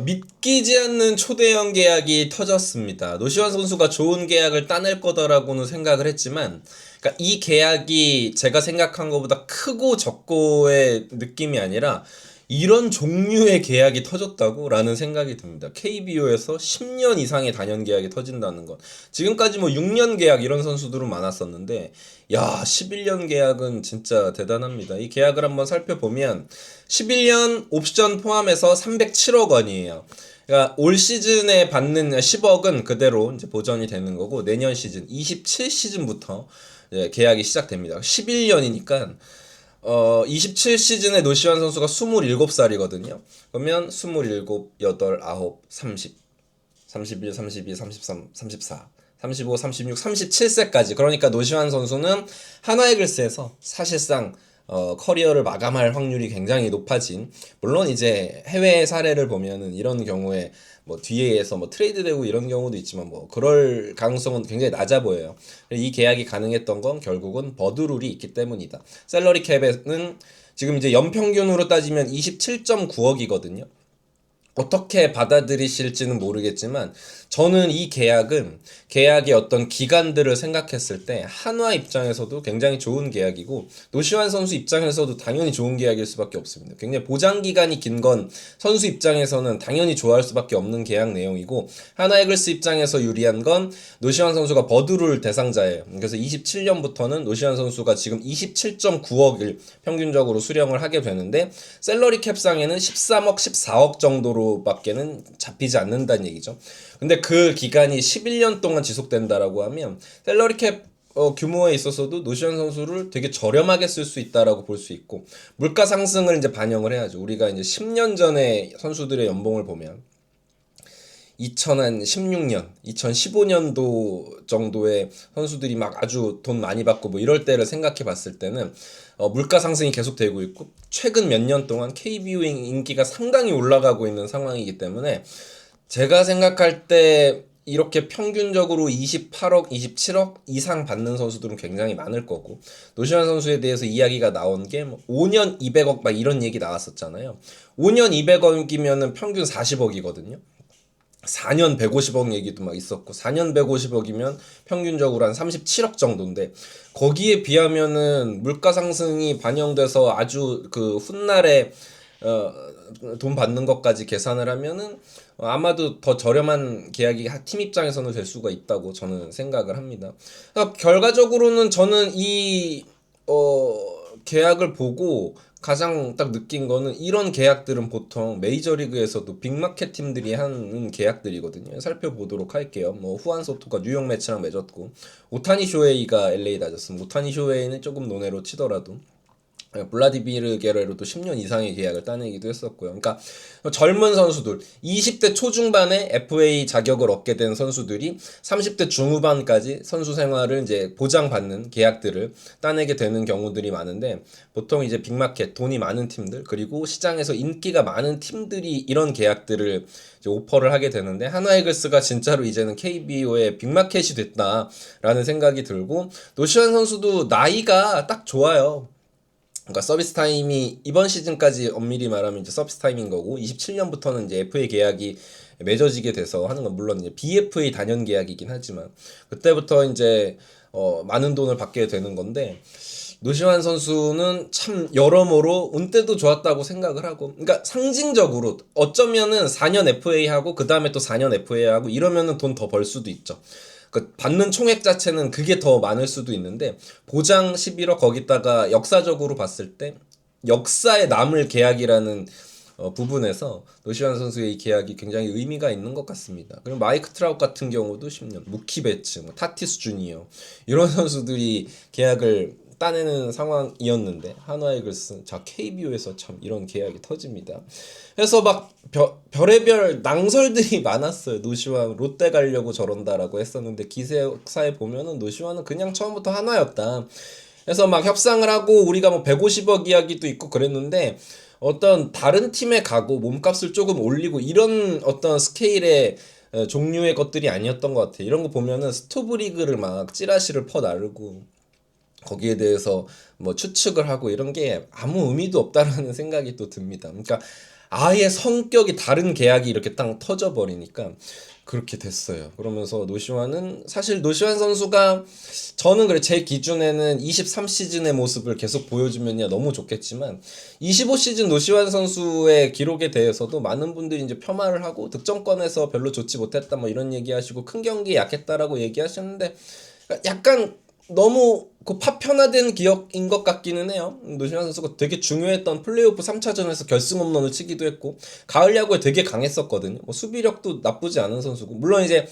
믿기지 않는 초대형 계약이 터졌습니다. 노시환 선수가 좋은 계약을 따낼 거다라고는 생각을 했지만, 그러니까 이 계약이 제가 생각한 것보다 크고 적고의 느낌이 아니라 이런 종류의 계약이 터졌다고? 라는 생각이 듭니다. KBO에서 10년 이상의 단연 계약이 터진다는 것. 지금까지 뭐 6년 계약 이런 선수들은 많았었는데, 야, 11년 계약은 진짜 대단합니다. 이 계약을 한번 살펴보면 11년 옵션 포함해서 307억 원이에요. 그러니까 올 시즌에 받는 10억은 그대로 이제 보전이 되는 거고, 내년 시즌 27 시즌부터 계약이 시작됩니다. 11년이니까 27 시즌에 노시환 선수가 27살이거든요. 그러면 27, 8, 9, 30, 31, 32, 33, 34, 35, 36, 37세까지. 그러니까 노시환 선수는 하나이글스에서 사실상 커리어를 마감할 확률이 굉장히 높아진, 물론 이제 해외 사례를 보면은 이런 경우에 뭐 뒤에서 뭐 트레이드 되고 이런 경우도 있지만 뭐 그럴 가능성은 굉장히 낮아 보여요. 이 계약이 가능했던 건 결국은 버드룰이 있기 때문이다. 셀러리 캡에는 지금 이제 연평균으로 따지면 27.9억이거든요. 어떻게 받아들이실지는 모르겠지만 저는 이 계약의 어떤 기간들을 생각했을 때 한화 입장에서도 굉장히 좋은 계약이고 노시환 선수 입장에서도 당연히 좋은 계약일 수밖에 없습니다. 굉장히 보장 기간이 긴 건 선수 입장에서는 당연히 좋아할 수밖에 없는 계약 내용이고, 한화 이글스 입장에서 유리한 건 노시환 선수가 버드룰 대상자예요. 그래서 27년부터는 노시환 선수가 지금 27.9억을 평균적으로 수령을 하게 되는데, 셀러리 캡상에는 13억, 14억 정도로 밖에는 잡히지 않는다는 얘기죠. 근데 그 기간이 11년 동안 지속된다라고 하면 셀러리 캡 규모에 있어서도 노시환 선수를 되게 저렴하게 쓸 수 있다라고 볼 수 있고, 물가 상승을 이제 반영을 해야죠. 우리가 이제 10년 전에 선수들의 연봉을 보면 2016년, 2015년도 정도의 선수들이 막 아주 돈 많이 받고 뭐 이럴 때를 생각해 봤을 때는 물가 상승이 계속되고 있고, 최근 몇 년 동안 KBO 인기가 상당히 올라가고 있는 상황이기 때문에 제가 생각할 때 이렇게 평균적으로 28억, 27억 이상 받는 선수들은 굉장히 많을 거고, 노시환 선수에 대해서 이야기가 나온 게 5년 200억 막 이런 얘기 나왔었잖아요. 5년 200억이면은 평균 40억이거든요. 4년 150억 얘기도 막 있었고, 4년 150억이면 평균적으로 한 37억 정도인데, 거기에 비하면은 물가 상승이 반영돼서 아주 그 훗날에 어, 돈 받는 것까지 계산을 하면은 아마도 더 저렴한 계약이 팀 입장에서는 될 수가 있다고 저는 생각을 합니다. 그러니까 결과적으로는 저는 이 계약을 보고 가장 딱 느낀 거는, 이런 계약들은 보통 메이저리그에서도 빅마켓 팀들이 하는 계약들이거든요. 살펴보도록 할게요. 뭐 후안 소토가 뉴욕 매치랑 맺었고, 오타니 쇼헤이가 LA 다저스, 오타니 쇼헤이는 조금 논외로 치더라도 블라디미르 게레로도 10년 이상의 계약을 따내기도 했었고요. 그러니까 젊은 선수들, 20대 초중반에 FA 자격을 얻게 된 선수들이 30대 중후반까지 선수 생활을 이제 보장받는 계약들을 따내게 되는 경우들이 많은데, 보통 이제 빅마켓, 돈이 많은 팀들, 그리고 시장에서 인기가 많은 팀들이 이런 계약들을 이제 오퍼를 하게 되는데, 하나이글스가 진짜로 이제는 KBO의 빅마켓이 됐다라는 생각이 들고, 노시환 선수도 나이가 딱 좋아요. 그러니까 서비스 타임이 이번 시즌까지 엄밀히 말하면 이제 서비스 타임인 거고, 27년부터는 이제 FA 계약이 맺어지게 돼서 하는 건 물론 이제 BFA 단연 계약이긴 하지만, 그때부터 이제 많은 돈을 받게 되는 건데, 노시환 선수는 참 여러모로 운때도 좋았다고 생각을 하고, 그러니까 상징적으로 어쩌면은 4년 FA 하고 그 다음에 또 4년 FA 하고 이러면은 돈 더 벌 수도 있죠. 그 받는 총액 자체는 그게 더 많을 수도 있는데, 보장 11억 거기다가 역사적으로 봤을 때 역사에 남을 계약이라는 부분에서 노시환 선수의 이 계약이 굉장히 의미가 있는 것 같습니다. 그리고 마이크 트라웃 같은 경우도 10년, 무키 베츠, 뭐 타티스 주니어 이런 선수들이 계약을 따내는 상황이었는데, 한화이글스, 자 KBO에서 참 이런 계약이 터집니다. 그래서 막 별의별 낭설들이 많았어요. 노시환 롯데 가려고 저런다라고 했었는데, 기사에 보면은 노시환은 그냥 처음부터 한화였다. 그래서 막 협상을 하고 우리가 뭐 150억 이야기도 있고 그랬는데, 어떤 다른 팀에 가고 몸값을 조금 올리고 이런 어떤 스케일의 종류의 것들이 아니었던 것 같아요. 이런 거 보면은 스토브리그를 막 찌라시를 퍼 나르고 거기에 대해서 뭐 추측을 하고 이런 게 아무 의미도 없다라는 생각이 또 듭니다. 그러니까 아예 성격이 다른 계약이 이렇게 딱 터져버리니까 그렇게 됐어요. 그러면서 노시환은 사실 노시환 선수가 저는 그래 제 기준에는 23시즌의 모습을 계속 보여주면야 너무 좋겠지만 25시즌 노시환 선수의 기록에 대해서도 많은 분들이 이제 폄하를 하고 득점권에서 별로 좋지 못했다 뭐 이런 얘기하시고 큰 경기에 약했다라고 얘기하셨는데 약간 너무 그 파편화된 기억인 것 같기는 해요. 노시환 선수가 되게 중요했던 플레이오프 3차전에서 결승 홈런을 치기도 했고 가을 야구에 되게 강했었거든요. 뭐 수비력도 나쁘지 않은 선수고 물론 이제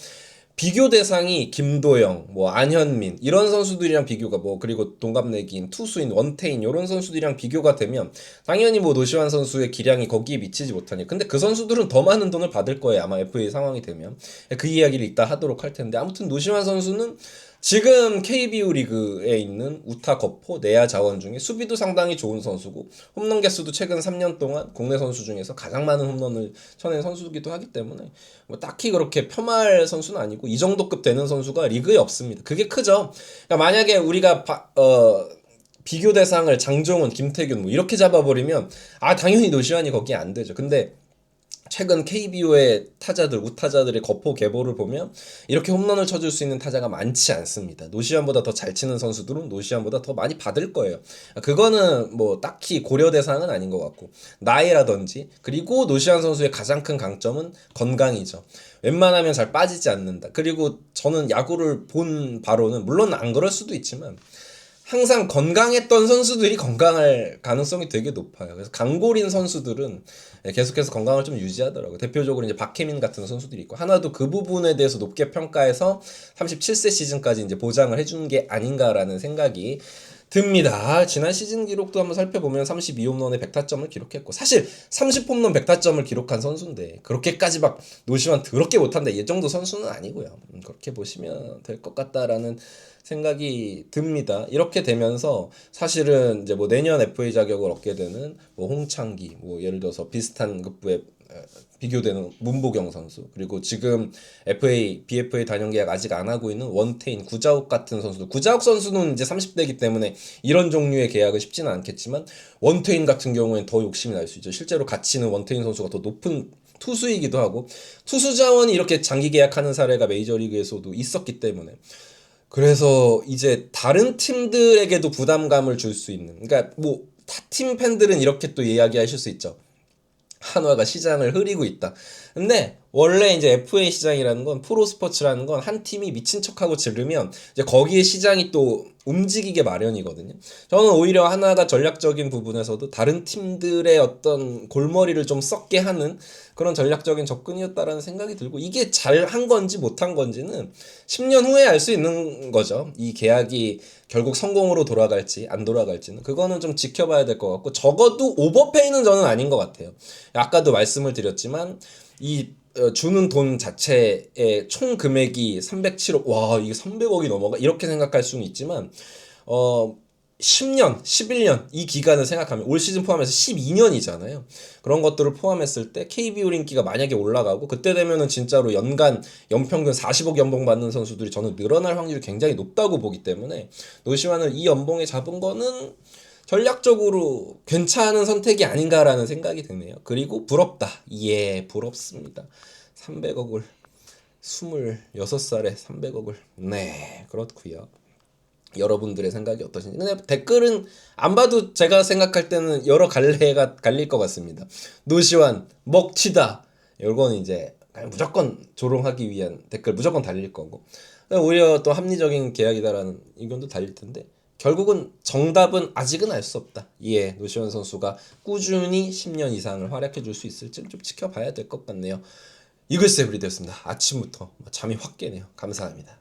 비교 대상이 김도영, 뭐 안현민 이런 선수들이랑 비교가 뭐 그리고 동갑내기인 투수인 원태인 이런 선수들이랑 비교가 되면 당연히 뭐 노시환 선수의 기량이 거기에 미치지 못하니 근데 그 선수들은 더 많은 돈을 받을 거예요. 아마 FA 상황이 되면 그 이야기를 이따 하도록 할 텐데 아무튼 노시환 선수는 지금 KBO 리그에 있는 우타 거포 내야 자원 중에 수비도 상당히 좋은 선수고 홈런 개수도 최근 3년 동안 국내 선수 중에서 가장 많은 홈런을 쳐낸 선수이기도 하기 때문에 뭐 딱히 그렇게 폄하할 선수는 아니고 이 정도급 되는 선수가 리그에 없습니다. 그게 크죠. 그러니까 만약에 우리가 비교 대상을 장종훈, 김태균 뭐 이렇게 잡아버리면 당연히 노시환이 거기에 안 되죠. 근데 최근 KBO의 타자들, 우타자들의 거포 계보를 보면 이렇게 홈런을 쳐줄 수 있는 타자가 많지 않습니다. 노시환보다 더 잘 치는 선수들은 노시환보다 더 많이 받을 거예요. 그거는 뭐 딱히 고려 대상은 아닌 것 같고 나이라든지 그리고 노시환 선수의 가장 큰 강점은 건강이죠. 웬만하면 잘 빠지지 않는다. 그리고 저는 야구를 본 바로는 물론 안 그럴 수도 있지만 항상 건강했던 선수들이 건강할 가능성이 되게 높아요. 그래서 강골인 선수들은 계속해서 건강을 좀 유지하더라고요. 대표적으로 이제 박혜민 같은 선수들이 있고 하나도 그 부분에 대해서 높게 평가해서 37세 시즌까지 이제 보장을 해준 게 아닌가라는 생각이 듭니다. 지난 시즌 기록도 한번 살펴보면 32홈런에 100타점을 기록했고 사실 30홈런 100타점을 기록한 선수인데 그렇게까지 막 노시환 더럽게 못한다 이 정도 선수는 아니고요. 그렇게 보시면 될 것 같다라는 생각이 듭니다. 이렇게 되면서 사실은 이제 뭐 내년 FA 자격을 얻게 되는 뭐 홍창기 뭐 예를 들어서 비슷한 급부에 비교되는 문보경 선수 그리고 지금 BFA 단연 계약 아직 안 하고 있는 원태인, 구자욱 같은 선수들 구자욱 선수는 이제 30대이기 때문에 이런 종류의 계약은 쉽지는 않겠지만 원태인 같은 경우에는 더 욕심이 날 수 있죠. 실제로 가치는 원태인 선수가 더 높은 투수이기도 하고 투수 자원이 이렇게 장기 계약하는 사례가 메이저리그에서도 있었기 때문에 그래서 이제 다른 팀들에게도 부담감을 줄 수 있는 그러니까 뭐 타팀 팬들은 이렇게 또 이야기하실 수 있죠. 한화가 시장을 흐리고 있다. 근데 원래 이제 FA 시장이라는 건 프로 스포츠라는 건 한 팀이 미친 척하고 지르면 이제 거기에 시장이 또 움직이게 마련이거든요. 저는 오히려 하나가 전략적인 부분에서도 다른 팀들의 어떤 골머리를 좀 썩게 하는 그런 전략적인 접근이었다라는 생각이 들고 이게 잘 한 건지 못한 건지는 10년 후에 알 수 있는 거죠. 이 계약이 결국 성공으로 돌아갈지 안 돌아갈지는 그거는 좀 지켜봐야 될 것 같고 적어도 오버페이는 저는 아닌 것 같아요. 아까도 말씀을 드렸지만 이 주는 돈 자체의 총 금액이 307억 와 이게 300억이 넘어가 이렇게 생각할 수는 있지만 10년, 11년 이 기간을 생각하면 올 시즌 포함해서 12년이잖아요. 그런 것들을 포함했을 때 KBO 인기가 만약에 올라가고 그때 되면은 진짜로 연간 연평균 40억 연봉 받는 선수들이 저는 늘어날 확률이 굉장히 높다고 보기 때문에 노시환을 이 연봉에 잡은 거는 전략적으로 괜찮은 선택이 아닌가라는 생각이 드네요. 그리고 부럽다. 예, 부럽습니다. 300억을 26살에 300억을 네, 그렇고요. 여러분들의 생각이 어떠신지. 근데 댓글은 안 봐도 제가 생각할 때는 여러 갈래가 갈릴 것 같습니다. 노시환 먹튀다. 이건 이제 무조건 조롱하기 위한 댓글 무조건 달릴 거고. 오히려 또 합리적인 계약이다라는 의견도 달릴 텐데 결국은 정답은 아직은 알 수 없다. 예, 노시환 선수가 꾸준히 10년 이상을 활약해 줄 수 있을지 좀 지켜봐야 될 것 같네요. 이글스 에브리데이였습니다. 아침부터 잠이 확 깨네요. 감사합니다.